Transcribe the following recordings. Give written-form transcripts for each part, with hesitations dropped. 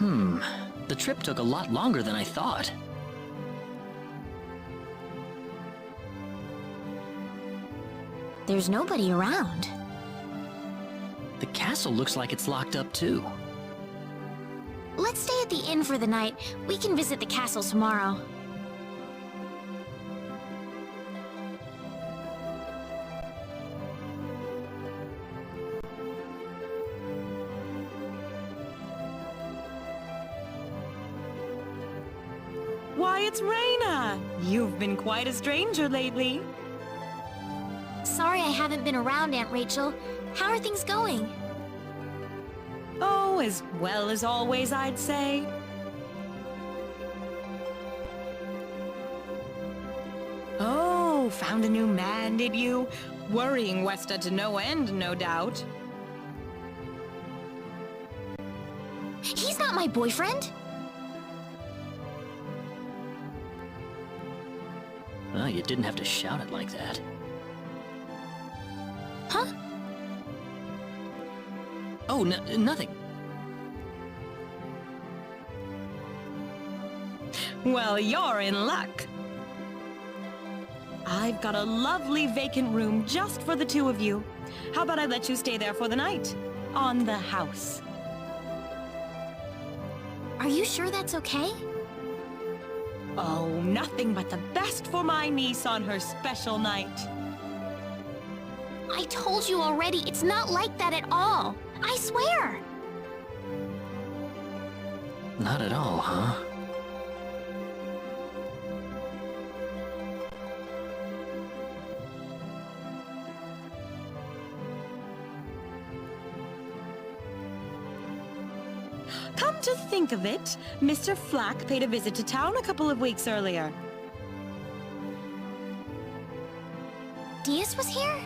The trip took a lot longer than I thought. There's nobody around. The castle looks like it's locked up too. Let's stay at the inn for the night. We can visit the castle tomorrow. Why, it's Raina! You've been quite a stranger lately. Sorry I haven't been around, Aunt Rachel. How are things going? Oh, as well as always, I'd say. Oh, found a new man, did you? Worrying Westa to no end, no doubt. He's not my boyfriend! Well, you didn't have to shout it like that. Huh? Oh, nothing. Well, you're in luck. I've got a lovely vacant room just for the two of you. How about I let you stay there for the night? On the house. Are you sure that's okay? Oh, nothing but the best for my niece on her special night. I told you already, it's not like that at all. I swear! Not at all, huh? Come to think of it, Mr. Flack paid a visit to town a couple of weeks earlier. Diaz was here?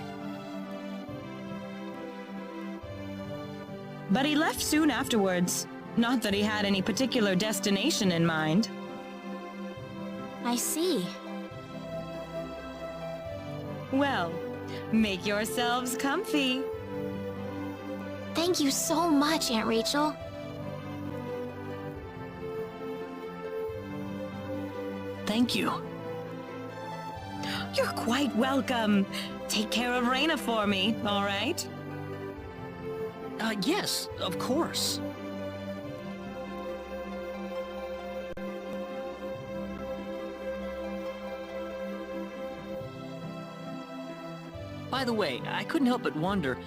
But he left soon afterwards. Not that he had any particular destination in mind. I see. Well, make yourselves comfy. Thank you so much, Aunt Rachel. Thank you. You're quite welcome. Take care of Raina for me, all right? Yes, of course. By the way, I couldn't help but wonder,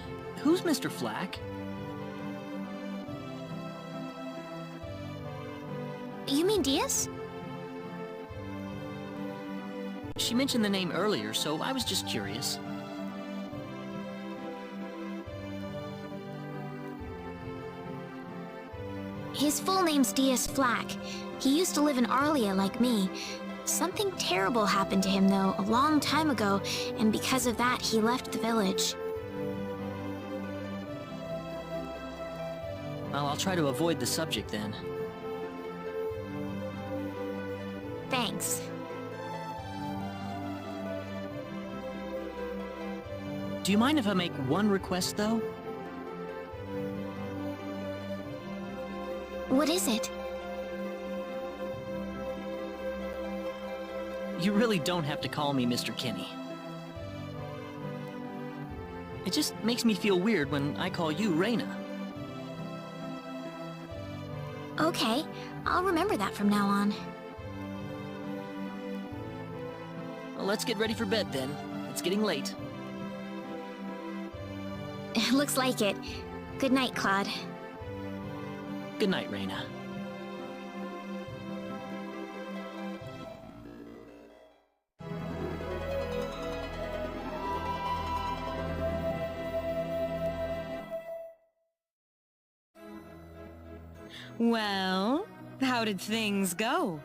who's Mr. Flack? You mean Diaz? She mentioned the name earlier, so I was just curious. His full name's Diaz Flack. He used to live in Arlia like me. Something terrible happened to him, though, a long time ago, and because of that, he left the village. Well, I'll try to avoid the subject then. Thanks. Do you mind if I make one request, though? What is it? You really don't have to call me Mr. Kinney. It just makes me feel weird when I call you Raina. Okay, I'll remember that from now on. Well, let's get ready for bed then. It's getting late. Looks like it. Good night, Claude. Good night, Raina. Well, how did things go?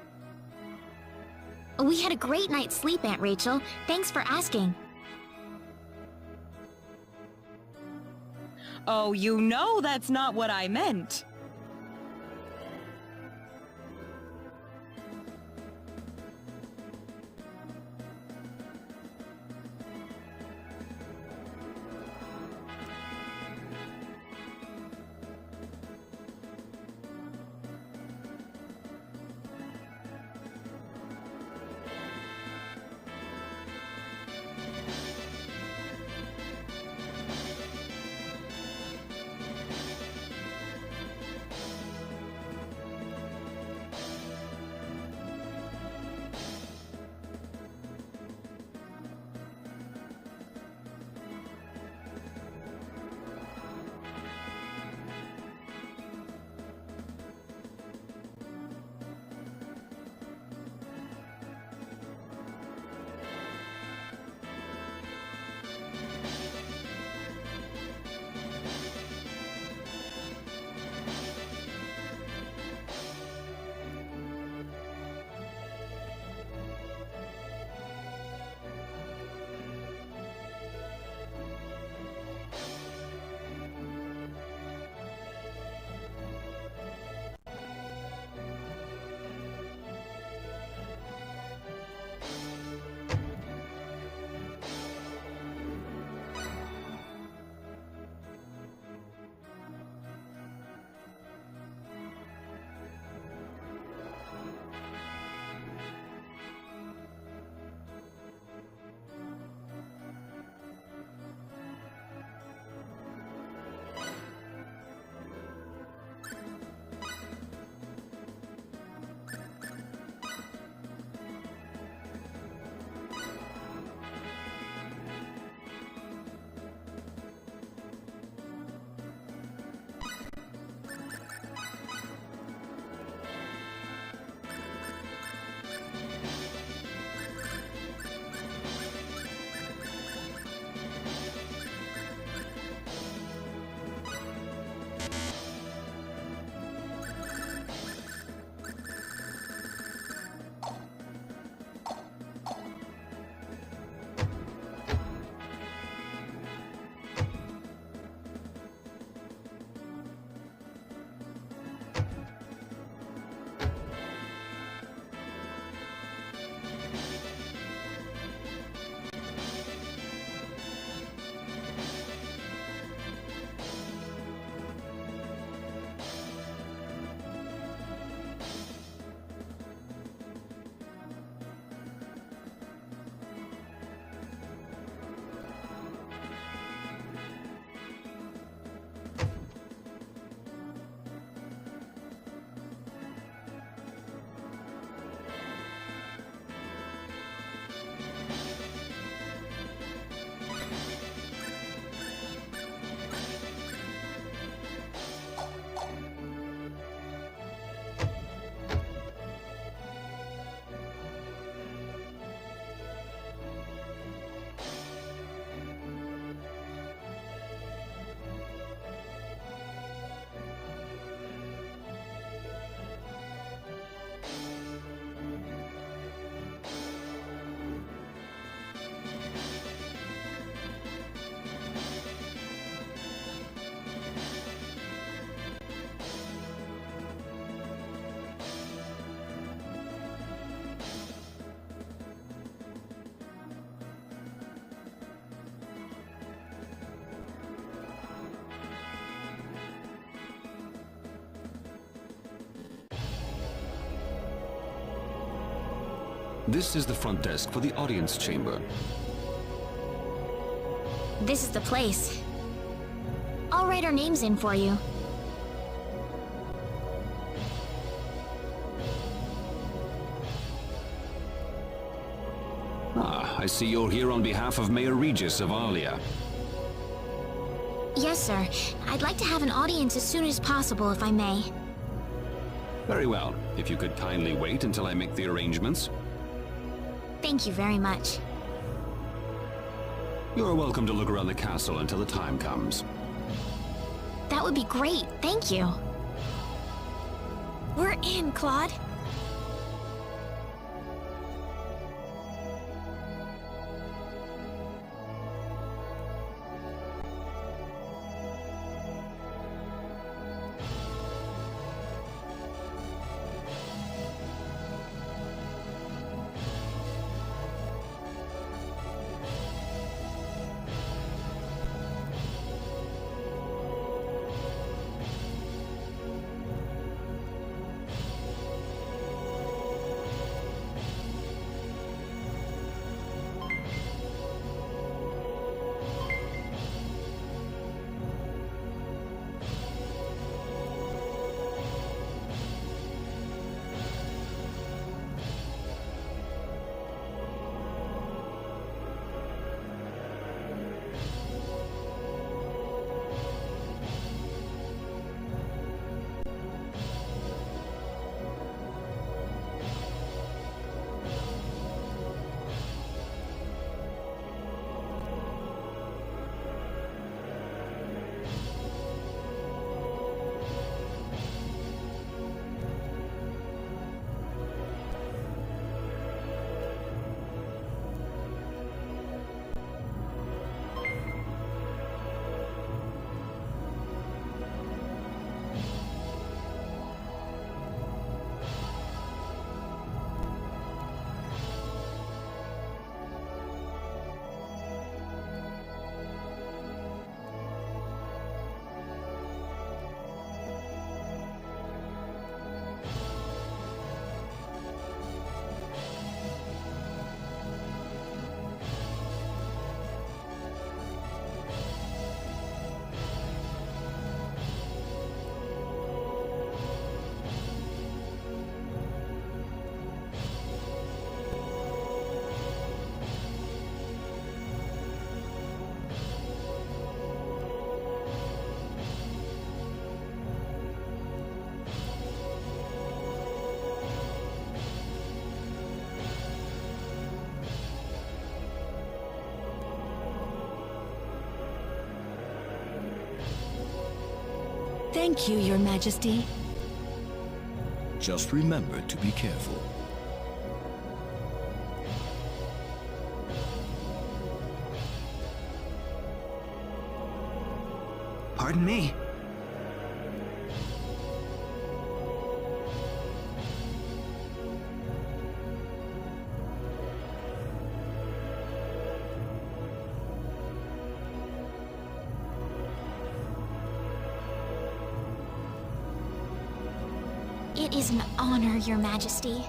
We had a great night's sleep, Aunt Rachel. Thanks for asking. Oh, you know that's not what I meant. This is the front desk for the audience chamber. This is the place. I'll write our names in for you. Ah, I see you're here on behalf of Mayor Regis of Arlia. Yes, sir. I'd like to have an audience as soon as possible, if I may. Very well. If you could kindly wait until I make the arrangements. Thank you very much. You're welcome to look around the castle until the time comes. That would be great, thank you. We're in, Claude. Thank you, Your Majesty. Just remember to be careful. Pardon me. It is an honor, Your Majesty.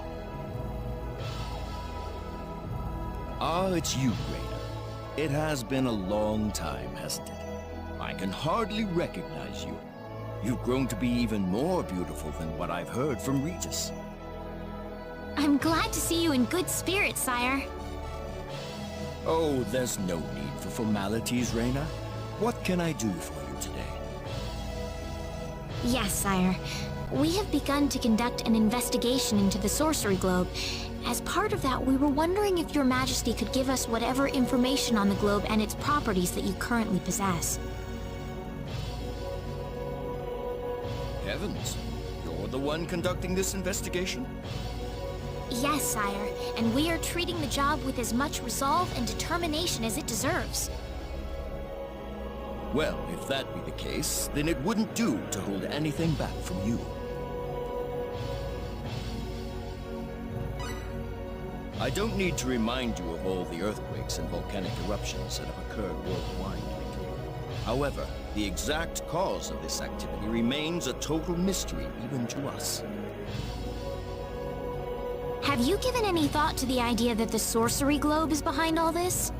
Ah, it's you, Raina. It has been a long time, hasn't it? I can hardly recognize you. You've grown to be even more beautiful than what I've heard from Regis. I'm glad to see you in good spirits, sire. Oh, there's no need for formalities, Raina. What can I do for you today? Yes, sire. We have begun to conduct an investigation into the Sorcery Globe. As part of that, we were wondering if Your Majesty could give us whatever information on the globe and its properties that you currently possess. Heavens, you're the one conducting this investigation? Yes, sire, and we are treating the job with as much resolve and determination as it deserves. Well, if that be the case, then it wouldn't do to hold anything back from you. I don't need to remind you of all the earthquakes and volcanic eruptions that have occurred worldwide lately. However, the exact cause of this activity remains a total mystery even to us. Have you given any thought to the idea that the sorcery globe is behind all this?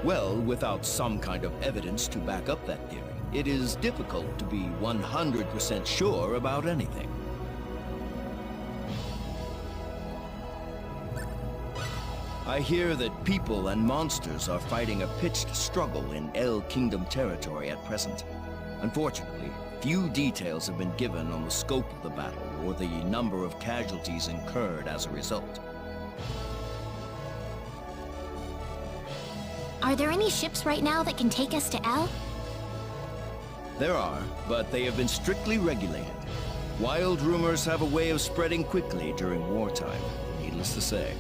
Well, without some kind of evidence to back up that theory, it is difficult to be 100% sure about anything. I hear that people and monsters are fighting a pitched struggle in El Kingdom territory at present. Unfortunately, few details have been given on the scope of the battle or the number of casualties incurred as a result. Are there any ships right now that can take us to El? There are, but they have been strictly regulated. Wild rumors have a way of spreading quickly during wartime, needless to say.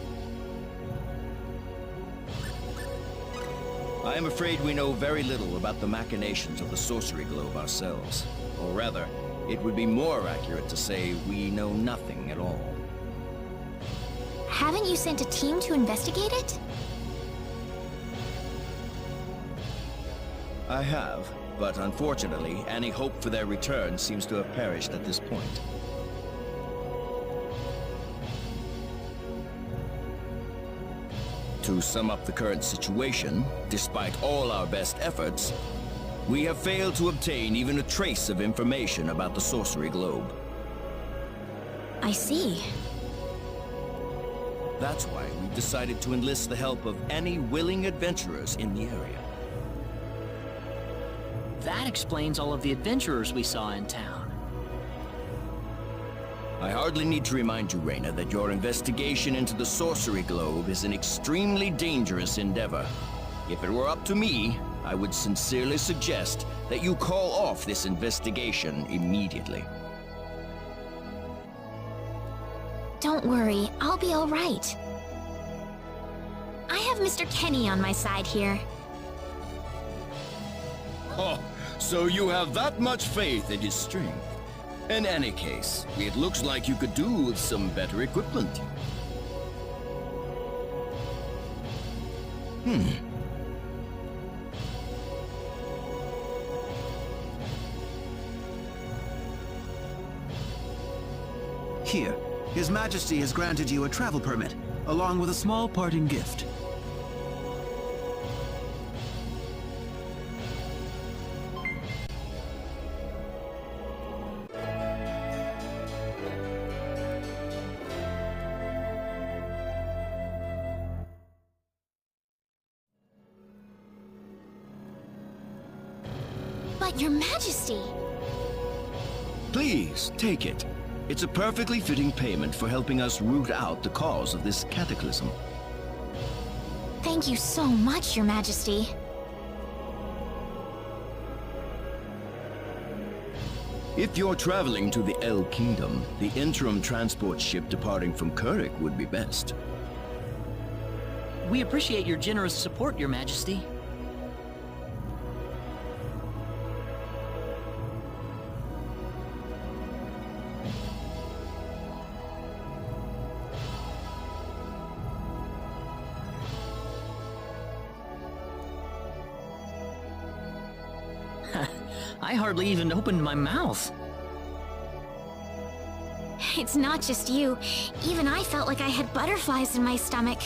I am afraid we know very little about the machinations of the sorcery globe ourselves. Or rather, it would be more accurate to say we know nothing at all. Haven't you sent a team to investigate it? I have, but unfortunately, any hope for their return seems to have perished at this point. To sum up the current situation, despite all our best efforts, we have failed to obtain even a trace of information about the sorcery globe. I see. That's why we've decided to enlist the help of any willing adventurers in the area. That explains all of the adventurers we saw in town. I hardly need to remind you, Reyna, that your investigation into the sorcery globe is an extremely dangerous endeavor. If it were up to me, I would sincerely suggest that you call off this investigation immediately. Don't worry, I'll be all right. I have Mr. Kenny on my side here. Oh, so you have that much faith in his strength? In any case, it looks like you could do with some better equipment. Here, His Majesty has granted you a travel permit, along with a small parting gift. But Your Majesty! Please, take it. It's a perfectly fitting payment for helping us root out the cause of this cataclysm. Thank you so much, Your Majesty. If you're traveling to the El Kingdom, the interim transport ship departing from Kurik would be best. We appreciate your generous support, Your Majesty. I hardly even opened my mouth. It's not just you. Even I felt like I had butterflies in my stomach.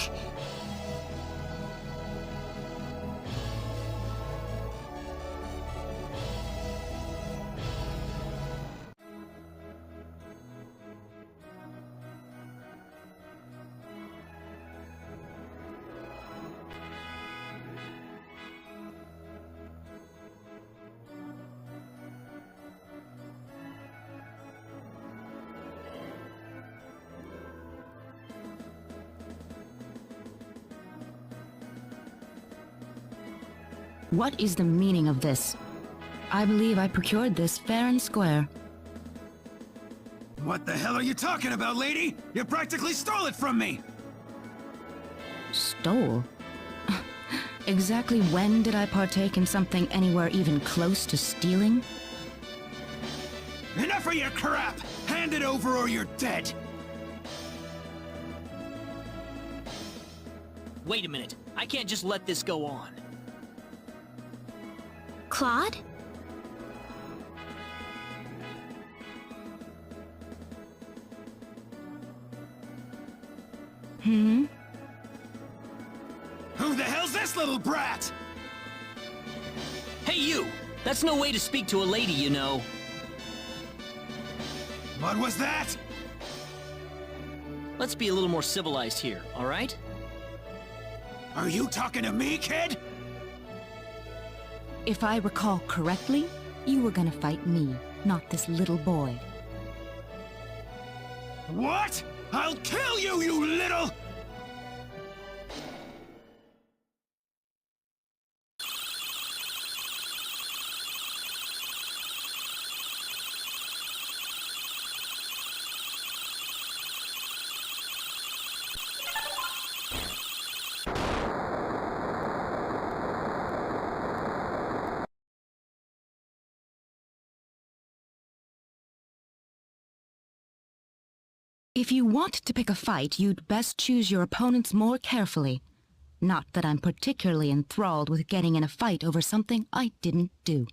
What is the meaning of this? I believe I procured this fair and square. What the hell are you talking about, lady? You practically stole it from me! Stole? Exactly when did I partake in something anywhere even close to stealing? Enough of your crap! Hand it over or you're dead! Wait a minute. I can't just let this go on. Claude? Hmm? Who the hell's this little brat? Hey, you! That's no way to speak to a lady, you know. What was that? Let's be a little more civilized here, all right? Are you talking to me, kid? If I recall correctly, you were gonna fight me, not this little boy. What? I'll kill you, you little... If you want to pick a fight, you'd best choose your opponents more carefully. Not that I'm particularly enthralled with getting in a fight over something I didn't do.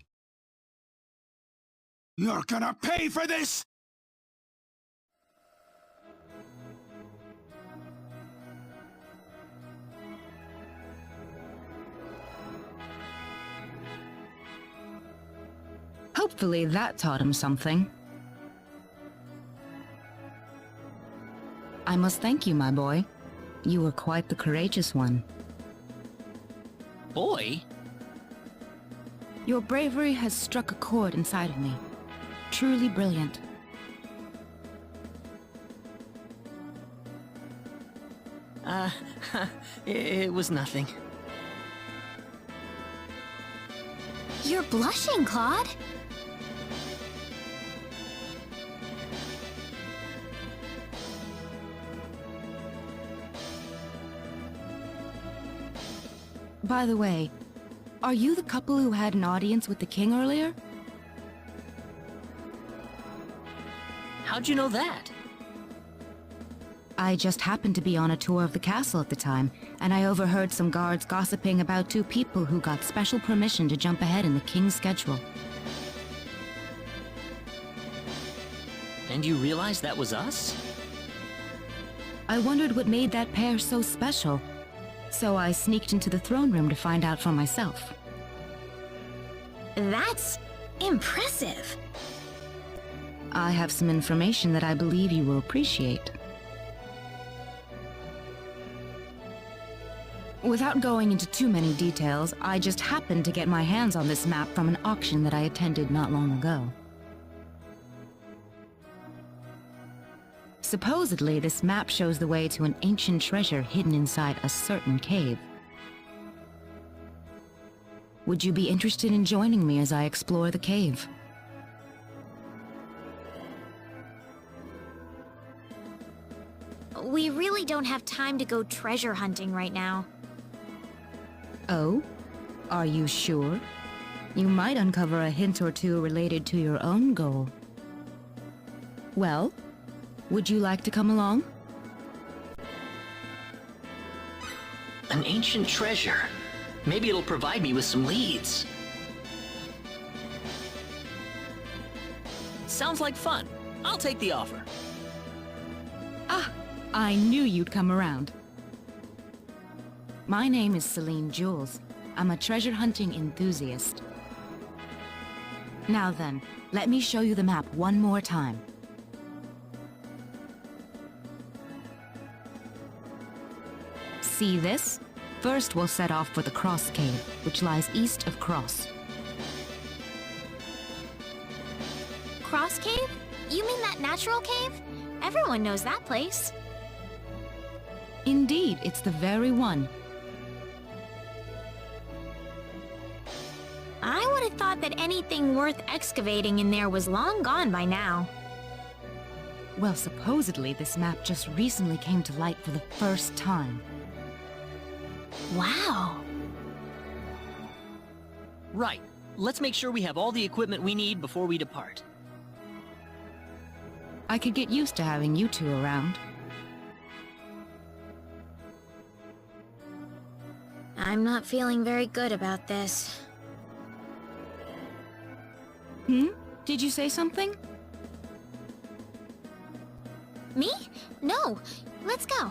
You're gonna pay for this! Hopefully that taught him something. I must thank you, my boy. You were quite the courageous one. Boy? Your bravery has struck a chord inside of me. Truly brilliant. It was nothing. You're blushing, Claude. By the way, are you the couple who had an audience with the king earlier? How'd you know that? I just happened to be on a tour of the castle at the time, and I overheard some guards gossiping about two people who got special permission to jump ahead in the king's schedule. And you realized that was us? I wondered what made that pair so special, so I sneaked into the throne room to find out for myself. That's impressive. I have some information that I believe you will appreciate. Without going into too many details, I just happened to get my hands on this map from an auction that I attended not long ago. Supposedly, this map shows the way to an ancient treasure hidden inside a certain cave. Would you be interested in joining me as I explore the cave? We really don't have time to go treasure hunting right now. Oh? Are you sure? You might uncover a hint or two related to your own goal. Well, would you like to come along? An ancient treasure. Maybe it'll provide me with some leads. Sounds like fun. I'll take the offer. Ah, I knew you'd come around. My name is Celine Jules. I'm a treasure hunting enthusiast. Now then, let me show you the map one more time. See this? First, we'll set off for the Cross Cave, which lies east of Cross. Cross Cave? You mean that natural cave? Everyone knows that place. Indeed, it's the very one. I would have thought that anything worth excavating in there was long gone by now. Well, supposedly this map just recently came to light for the first time. Wow. Right. Let's make sure we have all the equipment we need before we depart. I could get used to having you two around. I'm not feeling very good about this. Did you say something? Me? No. Let's go.